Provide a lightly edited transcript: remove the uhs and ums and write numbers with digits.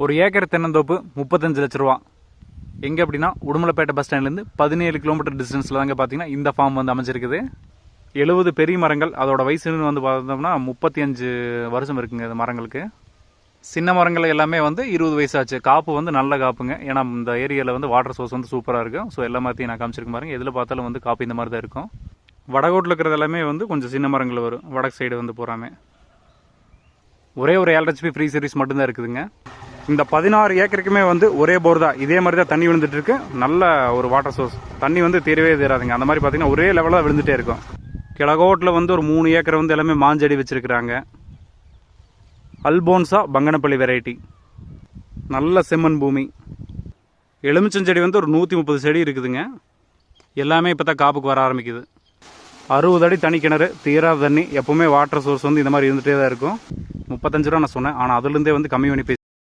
ஒரு ஏக்கர் தென்னந்தோப்பு 35 லட்ச ரூபா. எங்கே அப்படின்னா உடுமலைப்பேட்டை பஸ் ஸ்டாண்ட்லேருந்து 17 கிலோமீட்டர் டிஸ்டன்ஸில் தாங்க பார்த்தீங்கன்னா இந்த ஃபார்ம் வந்து அமைஞ்சிருக்குது. 70 பெரிய மரங்கள், அதோட வயசுன்னு வந்து பார்த்தோம்னா 35 வருஷம் இருக்குங்க இந்த மரங்களுக்கு. சின்ன மரங்கள் எல்லாமே வந்து 20 வயசு ஆச்சு. காப்பு வந்து நல்ல காப்புங்க. ஏன்னா இந்த ஏரியாவில் வந்து வாட்டர் சோர்ஸ் வந்து சூப்பராக இருக்கும். ஸோ எல்லா மரத்தையும் நான் காமிச்சிருக்க பாருங்க. எதில் பார்த்தாலும் வந்து காப்பு இந்த மாதிரி தான் இருக்கும். வடகோட்டில் இருக்கிறது எல்லாமே வந்து கொஞ்சம் சின்ன மரங்கள் வரும். வடக்கு சைடு வந்து போகிறாமே ஒரே ஒரு 7 HP ஃப்ரீ சர்வீஸ் மட்டும்தான் இருக்குதுங்க. இந்த 16 ஏக்கருக்குமே வந்து ஒரே போர் தான். இதே மாதிரி தான் தண்ணி விழுந்துட்டு இருக்கு. நல்ல ஒரு வாட்டர் சோர்ஸ். தண்ணி வந்து தீரவே தீராதுங்க. அந்த மாதிரி பார்த்தீங்கன்னா ஒரே லெவலில் விழுந்துட்டே இருக்கும். கிழகோட்டில் வந்து ஒரு 3 ஏக்கர் வந்து எல்லாமே மாஞ்செடி வச்சிருக்கிறாங்க. அல்போன்சா பங்கனப்பள்ளி வெரைட்டி, நல்ல செம்மண் பூமி. எலுமிச்சஞ்செடி வந்து ஒரு 130 செடி இருக்குதுங்க. எல்லாமே இப்போ தான் காப்புக்கு வர ஆரம்பிக்குது. 60 அடி தனி கிணறு, தீராத தண்ணி. எப்பவுமே வாட்டர் சோர்ஸ் வந்து இந்த மாதிரி இருந்துகிட்டே தான் இருக்கும். 35 ரூபா நான் சொன்னேன், ஆனால் அதுலேருந்தே வந்து கம்மி பண்ணி பேசி